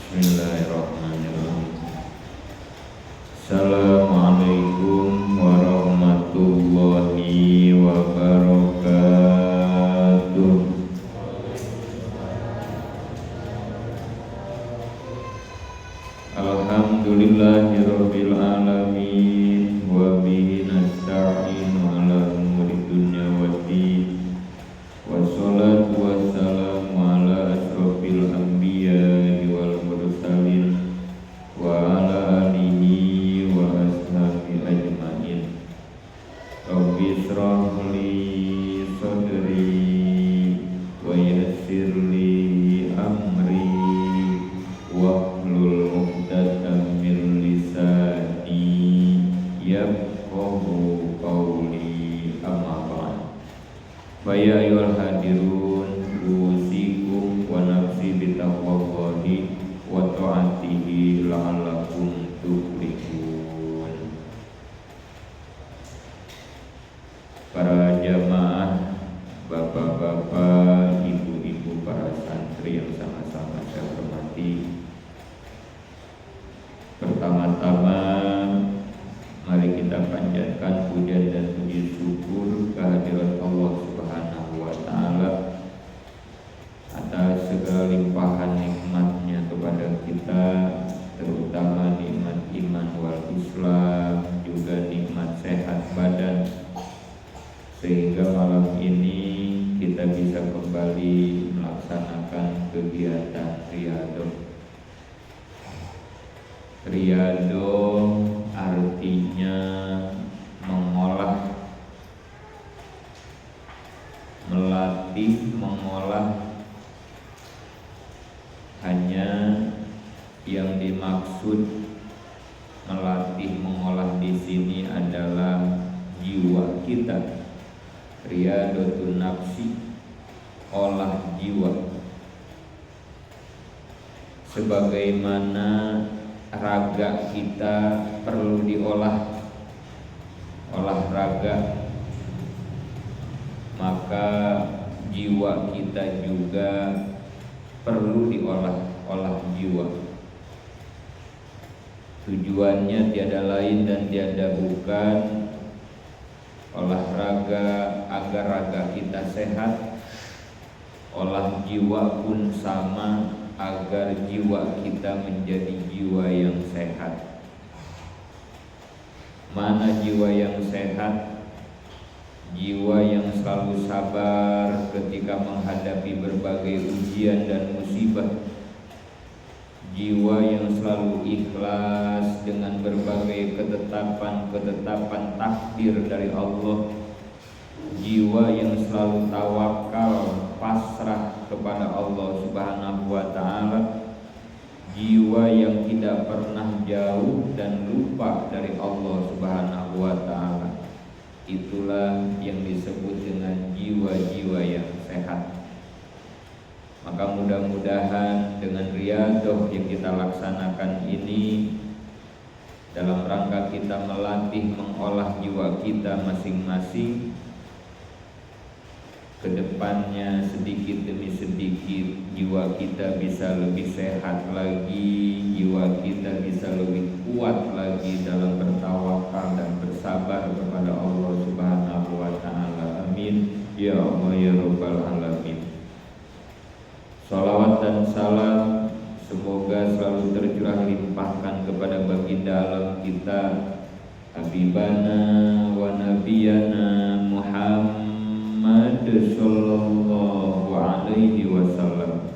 Bismillahirrahmanirrahim. Assalamualaikum warahmatullahi wabarakatuh. Alhamdulillahirabbil alamin wa bihi nasta'inu ala umuri dunya waddin. Wassalatu wassalamu ala asrofil anbiya wal mursalin wa ala alihi wa ashabi ajmain. Rabbi shrah li sadri wa yassir li amri wahlul 'uqdatam min lisani yafqahu qawli, amma ba'd. Faya ayyuhal hadirun usikum wa nafsi bitaqwallahi wa ta'atihi la'allakum tuflihun. Para jamaah, bapak-bapak, ibu-ibu, para santri yang sama-sama saya hormati. Pertama-tama mari kita panjatkan puja dan puji syukur kehadirat Allah Subhanahu wa Ta'ala atas segala limpahan nikmatnya kepada kita, terutama nikmat iman wal Islam, juga nikmat sehat badan, sehingga malam ini kita bisa kembali melaksanakan kegiatan Riyadhah artinya melatih, mengolah. Hanya yang dimaksud melatih, mengolah di sini adalah jiwa kita. Riyadhatun nafsi, olah jiwa. Sebagaimana raga kita perlu diolah, olahraga, maka jiwa kita juga perlu diolah, olah jiwa. Tujuannya tiada lain dan tiada bukan olahraga agar raga kita sehat, olah jiwa pun sama agar jiwa kita menjadi jiwa yang sehat. Mana jiwa yang sehat? Jiwa yang selalu sabar ketika menghadapi berbagai ujian dan musibah. Jiwa yang selalu ikhlas dengan berbagai ketetapan takdir dari Allah. Jiwa yang selalu tawakal, pasrah kepada Allah Subhanahu wa Ta'ala. Jiwa yang tidak pernah jauh dan lupa dari Allah Subhanahu wa Ta'ala. Itulah yang disebut dengan jiwa-jiwa yang sehat. Maka mudah-mudahan dengan riyadhah yang kita laksanakan ini, dalam rangka kita melatih, mengolah jiwa kita masing-masing, kedepannya sedikit demi sedikit jiwa kita bisa lebih sehat lagi, jiwa kita bisa lebih kuat lagi dalam bertawakal dan bersabar kepada Allah Subhanahu wa Ta'ala. Amin ya Allah ya Rabbal alamin. Salawat dan salam semoga selalu tercurah limpahkan kepada baginda alam kita, Habibana wa Nabiyana Muhammad sallallahu alaihi wasallam,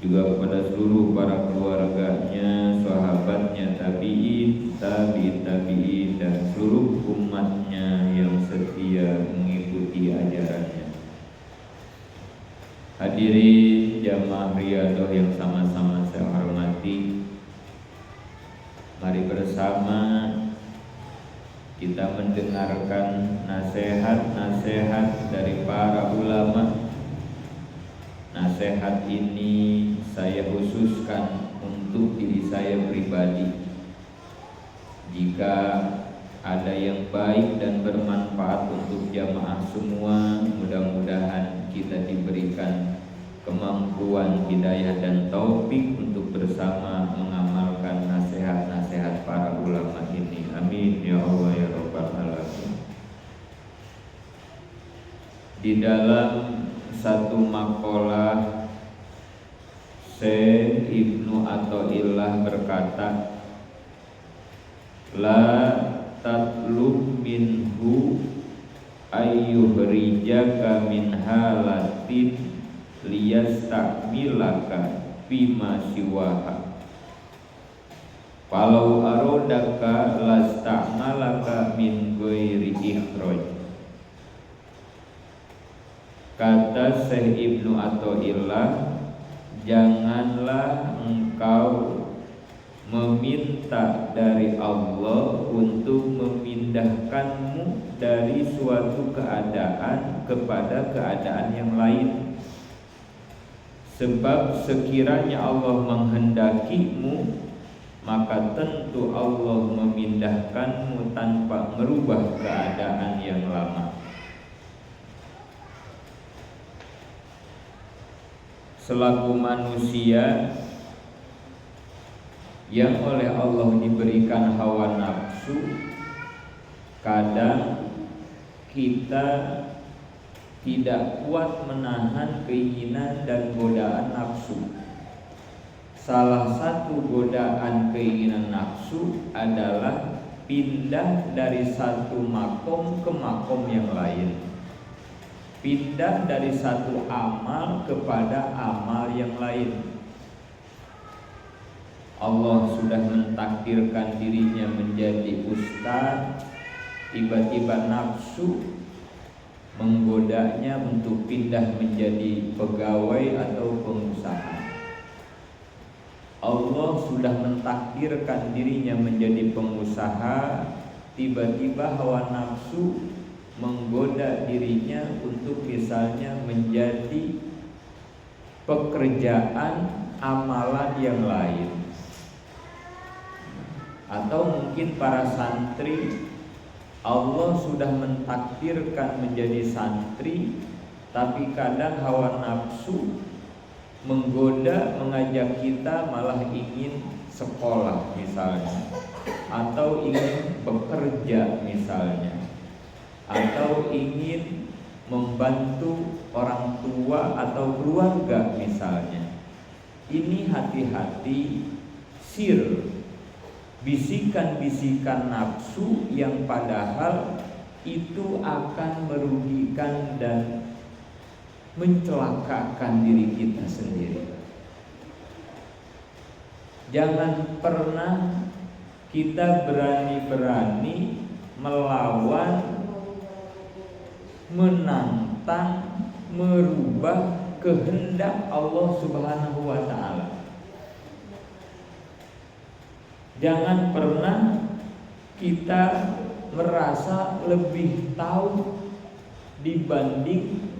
juga kepada seluruh para keluarganya, sahabatnya, tabi'in, tabi'in, dan seluruh umatnya yang setia mengikuti ajarannya. Hadirin jamaah Riyadhah yang sama-sama saya hormati, mari bersama kita mendengarkan nasihat-nasihat dari para ulama. Nasihat ini saya khususkan untuk diri saya pribadi. Jika ada yang baik dan bermanfaat untuk jamaah semua, mudah-mudahan kita diberikan kemampuan, hidayah dan taufik untuk untuk bersama mengamalkan nasihat-nasihat para ulama ini. Amin ya Allah ya Rabbal Alamin. Di dalam satu makalah Syekh Ibnu Athaillah berkata, la tatlub minhu ayyuhrijaka min halatin liyastakmilaka bima siwaha falau arodaka lastakmalaka min ghairi ikhraj. Kata Syekh Ibnu Athaillah, janganlah engkau meminta dari Allah untuk memindahkanmu dari suatu keadaan kepada keadaan yang lain. Sebab sekiranya Allah menghendakimu, maka tentu Allah memindahkanmu tanpa merubah keadaan yang lama. Selaku manusia yang oleh Allah diberikan hawa nafsu, kadang kita tidak kuat menahan keinginan dan godaan nafsu. Salah satu godaan keinginan nafsu adalah pindah dari satu makom ke makom yang lain, pindah dari satu amal kepada amal yang lain. Allah sudah mentakdirkan dirinya menjadi ustaz, tiba-tiba nafsu menggodanya untuk pindah menjadi pegawai atau pengusaha. Allah sudah mentakdirkan dirinya menjadi pengusaha, tiba-tiba hawa nafsu menggoda dirinya untuk misalnya menjadi pekerjaan amalan yang lain. Atau mungkin para santri, Allah sudah mentakdirkan menjadi santri, tapi kadang hawa nafsu menggoda, mengajak kita malah ingin sekolah misalnya, atau ingin bekerja misalnya, atau ingin membantu orang tua atau keluarga misalnya. Ini hati-hati, sir, bisikan-bisikan nafsu yang padahal itu akan merugikan dan mencelakakan diri kita sendiri. Jangan pernah kita berani-berani melawan, menantang, merubah kehendak Allah Subhanahu wa ta'ala. Jangan pernah kita merasa lebih tahu dibanding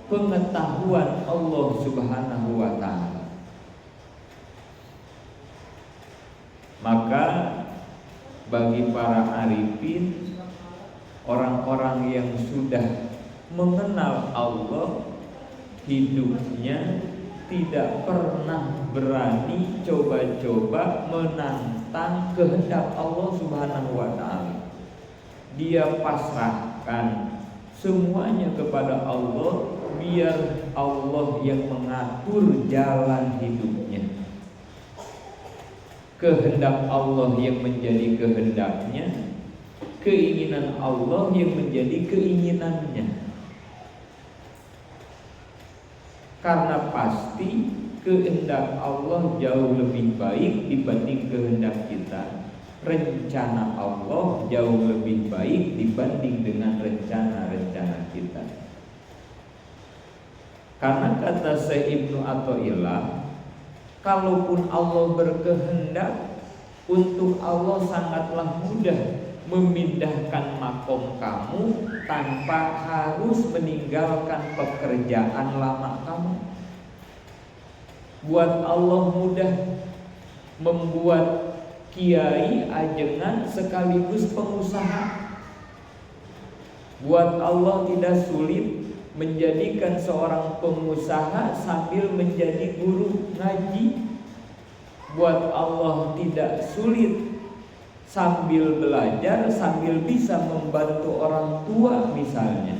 pengetahuan Allah Subhanahu wa ta'ala. Maka bagi para arifin, orang-orang yang sudah mengenal Allah, hidupnya tidak pernah berani coba-coba menantang kehendak Allah Subhanahu wa ta'ala. Dia pasrahkan semuanya kepada Allah, biar Allah yang mengatur jalan hidupnya. Kehendak Allah yang menjadi kehendaknya, keinginan Allah yang menjadi keinginannya. Karena pasti kehendak Allah jauh lebih baik dibanding kehendak kita. Rencana Allah jauh lebih baik dibanding dengan rencana-rencana kita. Karena kata Syekh Ibnu Athaillah, kalaupun Allah berkehendak, untuk Allah sangatlah mudah memindahkan makom kamu tanpa harus meninggalkan pekerjaan lama kamu. Buat Allah mudah membuat kiai ajengan sekaligus pengusaha. Buat Allah tidak sulit menjadikan seorang pengusaha sambil menjadi guru ngaji. buat Allah tidak sulit sambil belajar, sambil bisa membantu orang tua misalnya.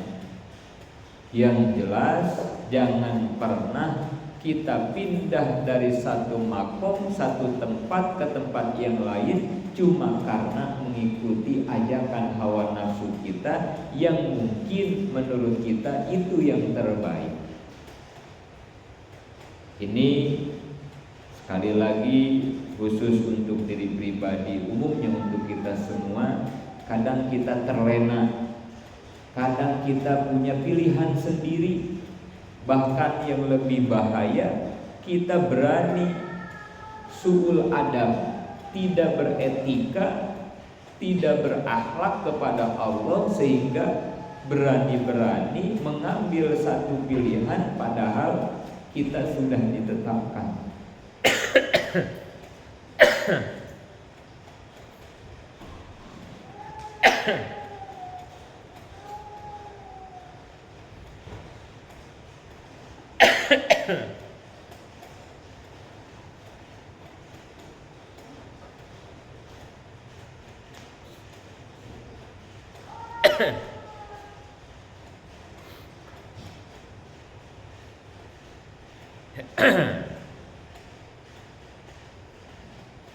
Yang jelas jangan pernah kita pindah dari satu makom, satu tempat ke tempat yang lain cuma karena mengikuti ajakan hawa nafsu kita yang mungkin menurut kita itu yang terbaik. Ini sekali lagi khusus untuk diri pribadi, umumnya untuk kita semua. Kadang kita terlena, kadang kita punya pilihan sendiri. Bahkan yang lebih bahaya, kita berani su'ul adab, tidak beretika, tidak berakhlak kepada Allah, sehingga berani-berani mengambil satu pilihan padahal kita sudah ditetapkan.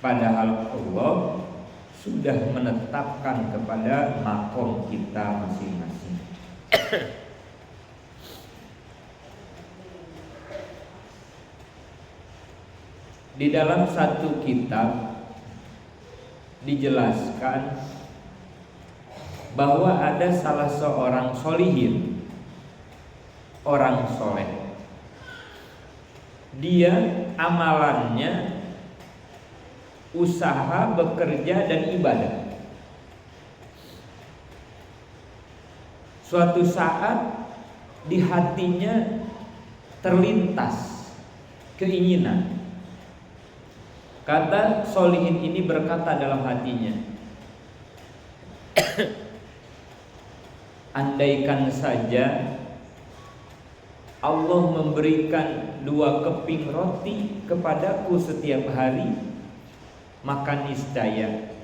Padahal Allah sudah menetapkan kepada makom kita masing-masing. Di dalam satu kitab dijelaskan bahwa ada salah seorang solihin, orang soleh. Dia amalannya usaha, bekerja, dan ibadah. Suatu saat di hatinya terlintas keinginan. Kata solihin ini berkata dalam hatinya, andaikan saja Allah memberikan 2 keping roti kepadaku setiap hari, maka niscaya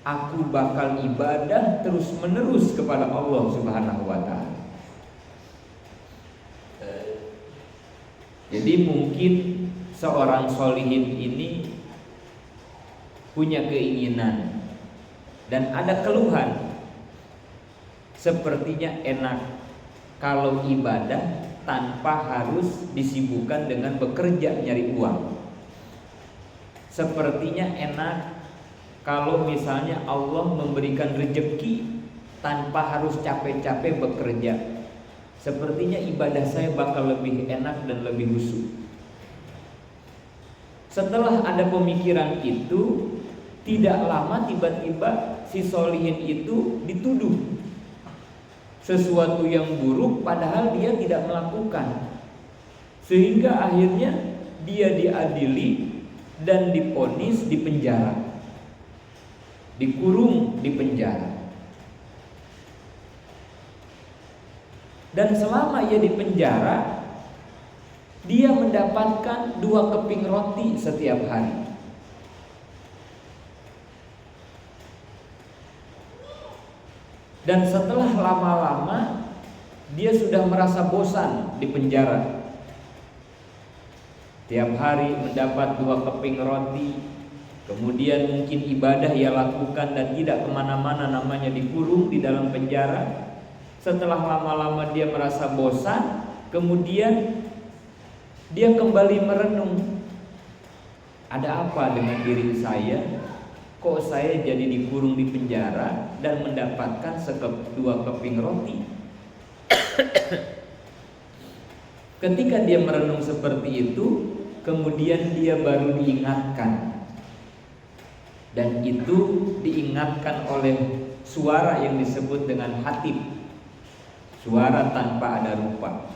aku bakal ibadah terus menerus kepada Allah Subhanahu wa ta'ala. Jadi mungkin seorang solihin ini punya keinginan dan ada keluhan, sepertinya enak kalau ibadah tanpa harus disibukkan dengan bekerja nyari uang. Sepertinya enak kalau misalnya Allah memberikan rezeki tanpa harus capek-capek bekerja. Sepertinya ibadah saya bakal lebih enak dan lebih khusyuk. Setelah ada pemikiran itu, tidak lama tiba-tiba si solihin itu dituduh sesuatu yang buruk padahal dia tidak melakukan. Sehingga akhirnya dia diadili dan divonis di penjara, dikurung di penjara. Dan selama ia di penjara, dia mendapatkan 2 keping roti setiap hari. Dan setelah lama-lama dia sudah merasa bosan di penjara. Tiap hari mendapat 2 keping roti, kemudian mungkin ibadah ia lakukan dan tidak kemana-mana, namanya dikurung di dalam penjara. Setelah lama-lama dia merasa bosan, kemudian dia kembali merenung, ada apa dengan diri saya? Kok saya jadi dikurung di penjara dan mendapatkan 2 keping roti? Ketika dia merenung seperti itu, kemudian dia baru diingatkan. Dan itu diingatkan oleh suara yang disebut dengan hatib, suara tanpa ada rupa,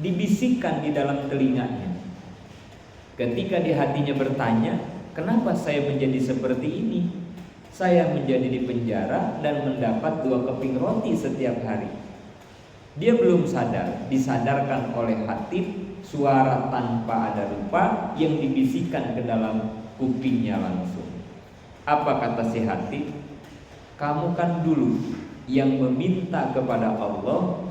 dibisikkan di dalam telinganya. Ketika di hatinya bertanya, kenapa saya menjadi seperti ini? Saya menjadi di penjara dan mendapat 2 keping roti setiap hari. Dia belum sadar, disadarkan oleh hatib, suara tanpa ada rupa yang dibisikkan ke dalam kupingnya langsung. Apa kata si Hatib? Kamu kan dulu yang meminta kepada Allah,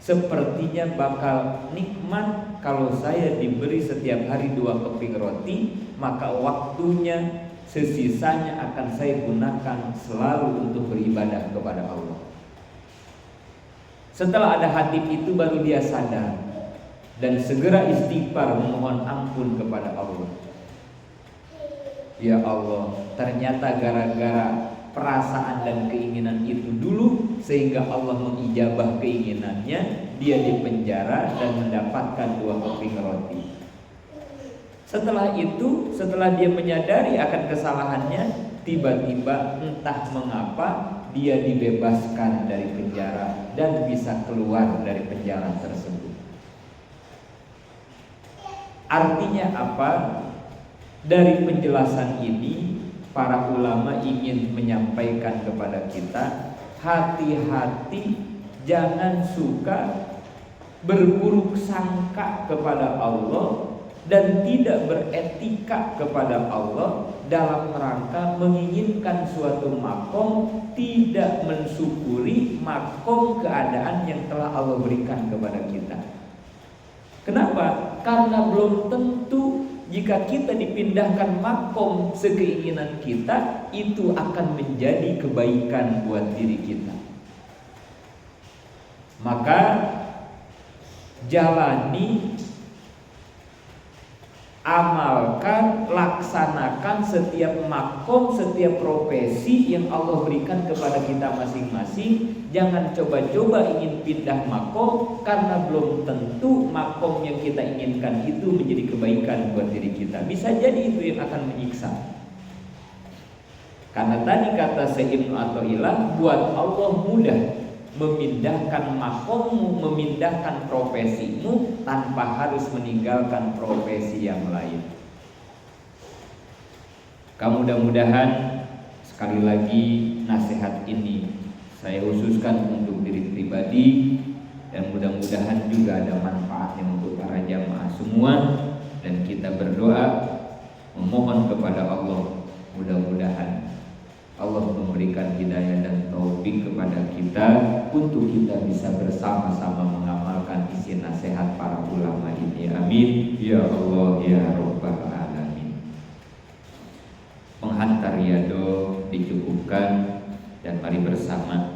sepertinya bakal nikmat kalau saya diberi setiap hari 2 keping roti, maka waktunya sesisanya akan saya gunakan selalu untuk beribadah kepada Allah. Setelah ada Hatib itu baru dia sadar dan segera istighfar memohon ampun kepada Allah. Ya Allah, ternyata gara-gara perasaan dan keinginan itu dulu sehingga Allah mengijabah keinginannya, dia dipenjara dan mendapatkan 2 keping roti. Setelah itu, setelah dia menyadari akan kesalahannya, tiba-tiba entah mengapa dia dibebaskan dari penjara dan bisa keluar dari penjara tersebut. Artinya apa? Dari penjelasan ini, para ulama ingin menyampaikan kepada kita, hati-hati jangan suka berburuk sangka kepada Allah dan tidak beretika kepada Allah dalam rangka menginginkan suatu makom, tidak mensyukuri makom keadaan yang telah Allah berikan kepada kita. Kenapa? Karena belum tentu jika kita dipindahkan makom sekeinginan kita, itu akan menjadi kebaikan buat diri kita. Maka jalani, amalkan, laksanakan setiap makom, setiap profesi yang Allah berikan kepada kita masing-masing. Jangan coba-coba ingin pindah makom, karena belum tentu makom yang kita inginkan itu menjadi kebaikan buat diri kita. Bisa jadi itu yang akan menyiksa. Karena tadi kata Syekh Ibnu Athaillah, buat Allah mudah memindahkan makommu, memindahkan profesimu tanpa harus meninggalkan profesi yang lain. Mudah-mudahan sekali lagi nasihat ini saya khususkan untuk diri pribadi, dan mudah-mudahan juga ada manfaatnya untuk para jamaah semua. Dan kita berdoa memohon kepada Allah, mudah-mudahan Allah memberikan hidayah dan taufik kepada kita untuk kita bisa bersama-sama mengamalkan isi nasihat para ulama ini. Amin ya Allah ya Rabbal Alamin. Penghantar riyadhah dicukupkan, dan mari bersama